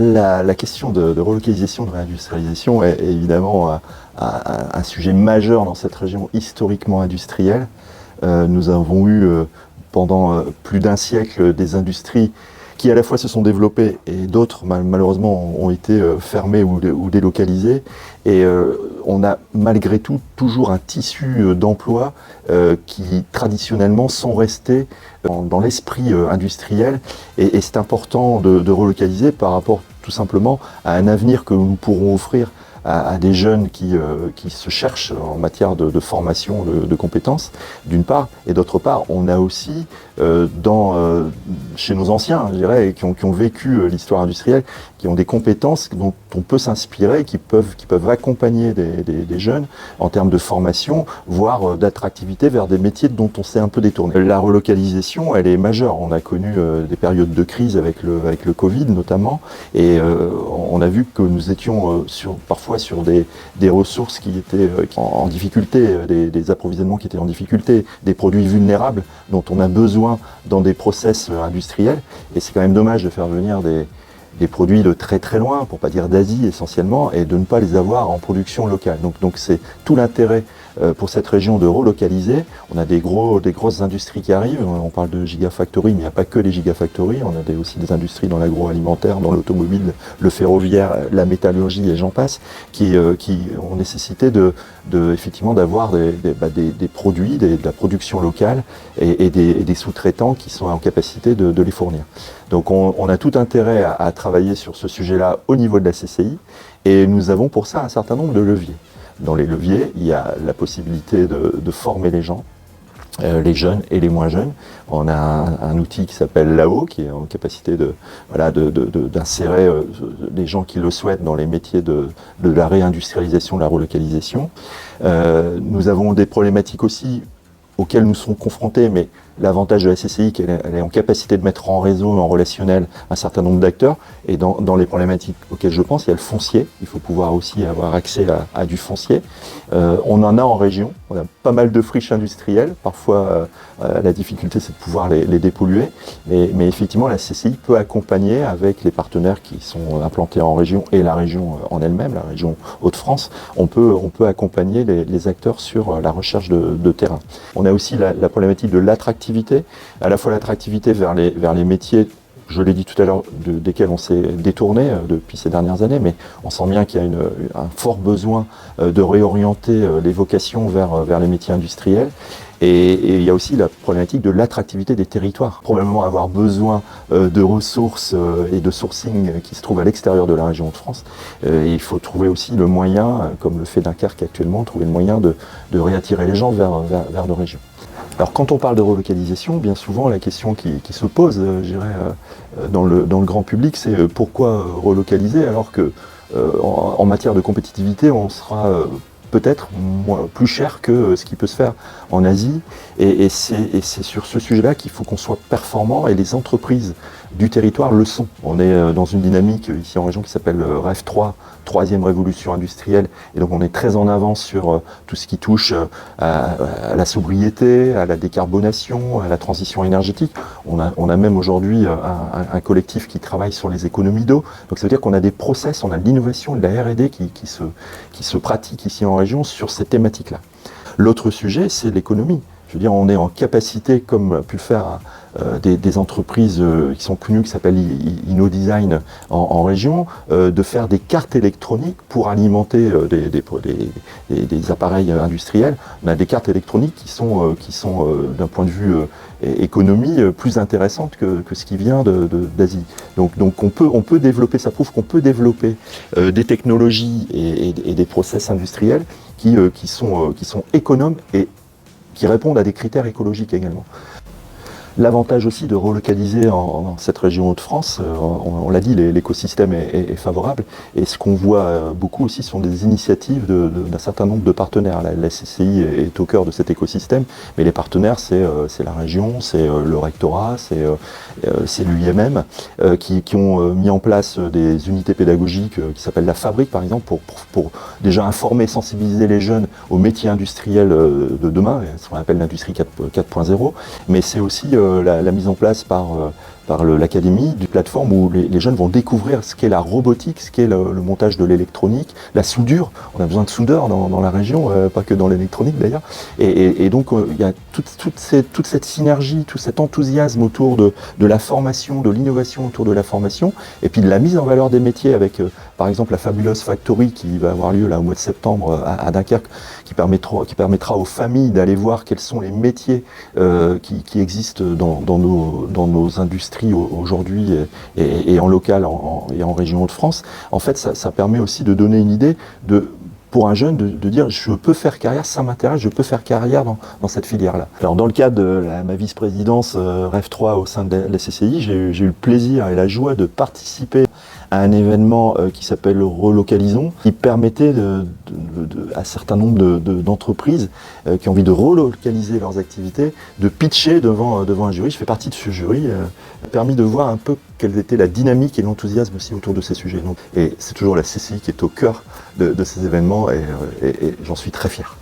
La question de relocalisation, de réindustrialisation est évidemment un sujet majeur dans cette région historiquement industrielle. Nous avons eu pendant plus d'un siècle des industries qui à la fois se sont développées et d'autres malheureusement ont été fermées ou délocalisées. Et on a malgré tout toujours un tissu d'emplois qui traditionnellement sont restés dans l'esprit industriel. Et c'est important de relocaliser par rapport tout simplement à un avenir que nous pourrons offrir à des jeunes qui se cherchent en matière de formation, de compétences, d'une part, et d'autre part, on a aussi chez nos anciens, je dirais, qui ont vécu l'histoire industrielle, qui ont des compétences dont on peut s'inspirer, qui peuvent accompagner des jeunes en termes de formation, voire d'attractivité vers des métiers dont on s'est un peu détourné. La relocalisation, elle est majeure. On a connu des périodes de crise avec le Covid notamment, et on a vu que nous étions parfois sur des ressources qui étaient en difficulté, des approvisionnements qui étaient en difficulté, des produits vulnérables dont on a besoin dans des process industriels. Et c'est quand même dommage de faire venir des produits de très très loin, pour pas dire d'Asie essentiellement, et de ne pas les avoir en production locale. Donc c'est tout l'intérêt pour cette région de relocaliser. On a des grosses industries qui arrivent, on parle de gigafactories, mais il n'y a pas que les gigafactories, on a aussi des industries dans l'agroalimentaire, dans l'automobile, le ferroviaire, la métallurgie et j'en passe, qui ont nécessité effectivement d'avoir des produits, de la production locale et des sous-traitants qui sont en capacité de les fournir. Donc on a tout intérêt à travailler sur ce sujet-là au niveau de la CCI, et nous avons pour ça un certain nombre de leviers. Dans les leviers, il y a la possibilité de former les gens, les jeunes et les moins jeunes. On a un outil qui s'appelle LAO, qui est en capacité d'insérer les gens qui le souhaitent dans les métiers de la réindustrialisation, de la relocalisation. Nous avons des problématiques aussi auxquelles nous sommes confrontés, mais l'avantage de la CCI, elle est en capacité de mettre en réseau, en relationnel, un certain nombre d'acteurs. Et dans les problématiques auxquelles je pense, il y a le foncier. Il faut pouvoir aussi avoir accès à du foncier. On en a en région. On a pas mal de friches industrielles. Parfois, la difficulté, c'est de pouvoir les dépolluer. Mais effectivement, la CCI peut accompagner avec les partenaires qui sont implantés en région et la région en elle-même, la région Hauts-de-France. On peut accompagner les acteurs sur la recherche de terrain. On a aussi la problématique de l'attractivité, à la fois l'attractivité vers les métiers, je l'ai dit tout à l'heure, desquels on s'est détourné depuis ces dernières années, mais on sent bien qu'il y a un fort besoin de réorienter les vocations vers les métiers industriels. Et il y a aussi la problématique de l'attractivité des territoires. Probablement avoir besoin de ressources et de sourcing qui se trouvent à l'extérieur de la région de France. Et il faut trouver aussi le moyen, comme le fait Dunkerque actuellement, trouver le moyen de réattirer les gens vers nos régions. Alors quand on parle de relocalisation, bien souvent la question qui se pose, je dirais, dans le grand public, c'est pourquoi relocaliser alors que en matière de compétitivité, on sera peut-être plus cher que ce qui peut se faire en Asie. Et c'est sur ce sujet-là qu'il faut qu'on soit performant, et les entreprises du territoire le sont. On est dans une dynamique ici en région qui s'appelle REF 3, troisième révolution industrielle, et donc on est très en avance sur tout ce qui touche à la sobriété, à la décarbonation, à la transition énergétique. On a même aujourd'hui un collectif qui travaille sur les économies d'eau. Donc ça veut dire qu'on a des process, on a de l'innovation et de la R&D qui se pratique ici en région sur ces thématiques-là. L'autre sujet, c'est l'économie. Je veux dire, on est en capacité, comme a pu le faire des entreprises qui sont connues, qui s'appellent InnoDesign en région, de faire des cartes électroniques pour alimenter des appareils industriels. On a des cartes électroniques qui sont d'un point de vue économie plus intéressantes que ce qui vient d'Asie. Donc on peut développer, ça prouve qu'on peut développer des technologies et des process industriels qui sont économes et qui répondent à des critères écologiques également. L'avantage aussi de relocaliser dans cette région Hauts-de-France, on l'a dit, l'écosystème est favorable, et ce qu'on voit beaucoup aussi sont des initiatives d'un certain nombre de partenaires. La CCI est au cœur de cet écosystème, mais les partenaires, c'est la région, c'est le rectorat, c'est l'UIMM, qui ont mis en place des unités pédagogiques qui s'appellent la Fabrique, par exemple, pour déjà informer, sensibiliser les jeunes aux métiers industriels de demain, ce qu'on appelle l'industrie 4.0, mais c'est aussi la mise en place par l'académie, du plateforme où les jeunes vont découvrir ce qu'est la robotique, ce qu'est le montage de l'électronique, la soudure. On a besoin de soudeurs dans la région, pas que dans l'électronique d'ailleurs. Et donc il y a toute cette synergie, tout cet enthousiasme autour de la formation, de l'innovation autour de la formation, et puis de la mise en valeur des métiers avec par exemple la Fabulous Factory qui va avoir lieu là au mois de septembre à Dunkerque, qui permettra aux familles d'aller voir quels sont les métiers qui existent dans nos industries aujourd'hui et en local et en région Hauts-de-France. En fait, ça permet aussi de donner une idée pour un jeune de dire je peux faire carrière, ça m'intéresse, je peux faire carrière dans cette filière-là. Alors dans le cadre de ma vice-présidence Rêve 3 au sein de la CCI, j'ai eu le plaisir et la joie de participer à un événement qui s'appelle Relocalisons, qui permettait à un certain nombre d'entreprises qui ont envie de relocaliser leurs activités, de pitcher devant un jury. Je fais partie de ce jury, permis de voir un peu quelle était la dynamique et l'enthousiasme aussi autour de ces sujets. Et c'est toujours la CCI qui est au cœur de ces événements et j'en suis très fier.